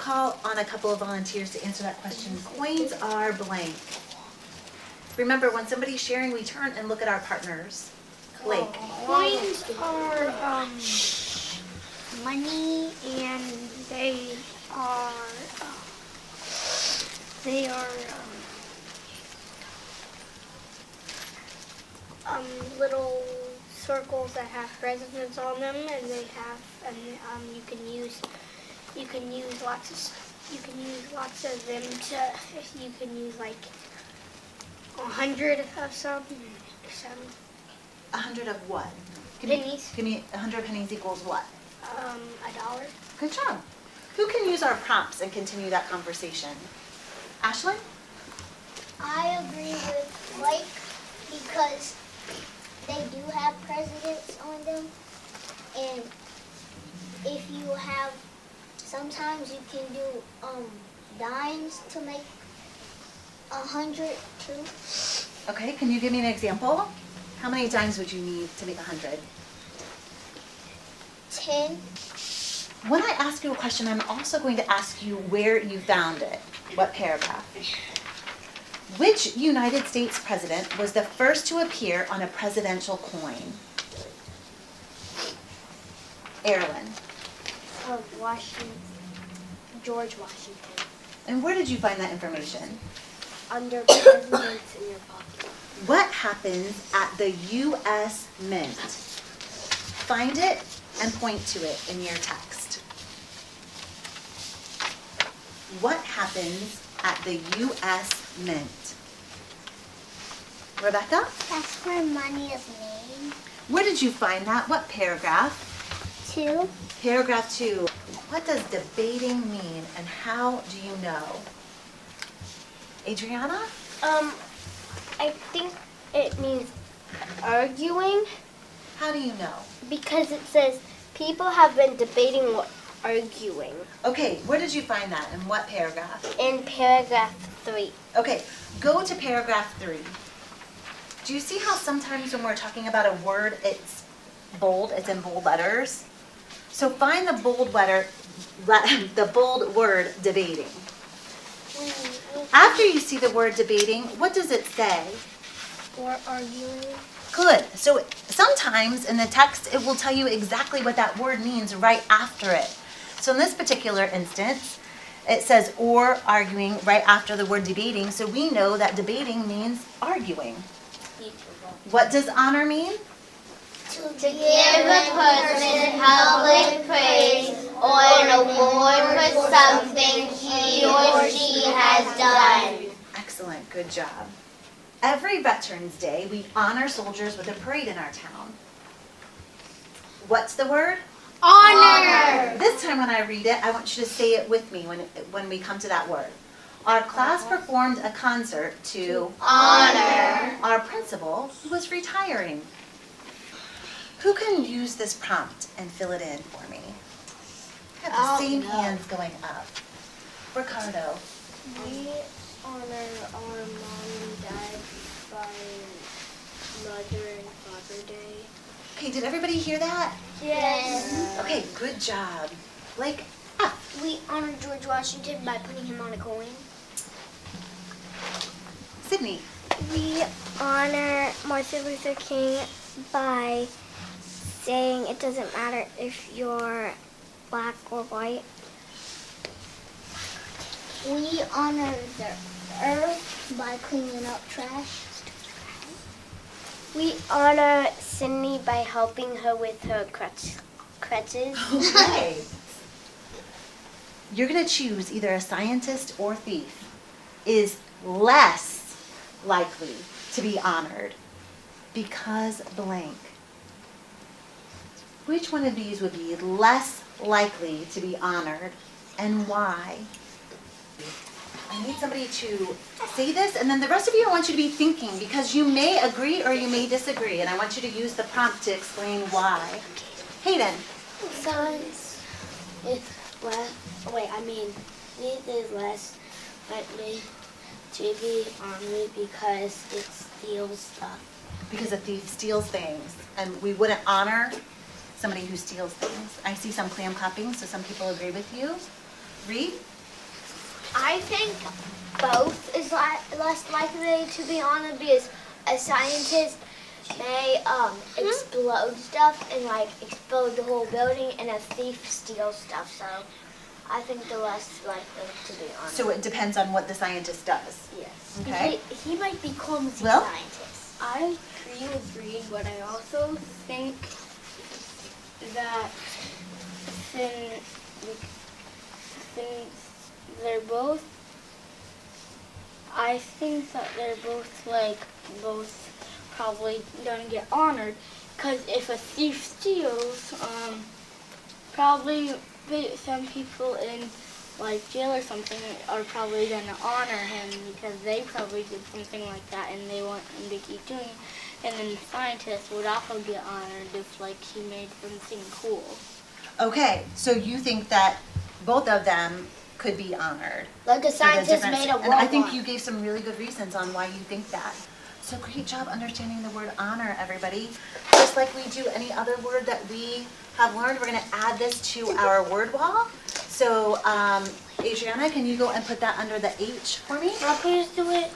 call on a couple of volunteers to answer that question. Coins are blank. Remember, when somebody's sharing, we turn and look at our partners. Blake. Coins are money, and they are little circles that have presidents on them, and you can use lots of them you can use like 100 of some 100 of what? pennies. Give me 100 pennies equals what? $1. Good job. Who can use our prompts and continue that conversation? Ashlyn? I agree with Blake because they do have presidents on them, and if you have, sometimes you can do dimes to make 100 too. Okay, can you give me an example? How many dimes would you need to make 100? 10. When I ask you a question, I'm also going to ask you where you found it. What paragraph? Which United States president was the first to appear on a presidential coin? Erilyn. George Washington. And where did you find that information? Under presidents in your pocket. What happens at the U.S. Mint? Find it and point to it in your text. What happens at the U.S. Mint? Rebecca? That's where money is made. Where did you find that? What paragraph? 2. Paragraph 2. What does debating mean and how do you know? Adriana? I think it means arguing, How do you know? because it says people have been debating or arguing Okay, where did you find that? In what paragraph? in paragraph 3. Okay, go to paragraph 3. Do you see how sometimes when we're talking about a word, it's bold, it's in bold letters? So find the bold word debating. After you see the word debating, what does it say? Or arguing. Good. So sometimes in the text, it will tell you exactly what that word means right after it. So in this particular instance, it says or arguing right after the word debating. So we know that debating means arguing. What does honor mean? To To give a person public praise or an award for something he or she has done. Excellent. Good job. Every Veterans Day, we honor soldiers with a parade in our town. What's the word? Honor. This time when I read it, I want you to say it with me when we come to that word. Our class performed a concert to Honor our principal, who was retiring. Who can use this prompt and fill it in for me? I have the same hands going up. Ricardo. We honor our mom and dad by Mother and Father Day. Okay, did everybody hear that? Yes. Okay, good job. Blake, We honor George Washington by putting him on a coin. Sydney. We honor Martin Luther King by saying it doesn't matter if you're black or white. We honor the earth by cleaning up trash. We honor Sydney by helping her with her crutches. Okay. You're going to choose either a scientist or thief is less likely to be honored because blank. Which one of these would be less likely to be honored and why? I need somebody to say this, and then the rest of you, I want you to be thinking because you may agree or you may disagree, and I want you to use the prompt to explain why. Hayden. Science is less. Thief is less likely to be honored because it steals stuff. Because a thief steals things, and we wouldn't honor somebody who steals things. I see some clam clapping, so some people agree with you. Reed? I think both is less likely to be honored because a scientist may explode stuff and like explode the whole building, and a thief steals stuff. So I think the less likely to be honored. So it depends on what the scientist does. Yes. Okay. He might be clumsy Will? scientist. I agree with Reed, but I also think that since they're both, I think that they're both probably gonna get honored, because if a thief steals, probably some people in like jail or something are probably gonna honor him because they probably did something like that and they want him to keep doing it. And then the scientist would also get honored if like he made something cool. Okay, so you think that both of them could be honored? Like a for the scientist difference- made a And I think robot. you gave some really good reasons on why you think that. So great job understanding the word honor, everybody. Just like we do any other word that we have learned, we're gonna add this to our word wall. So, Adriana, can you go and put that under the H for me? I'll please do it.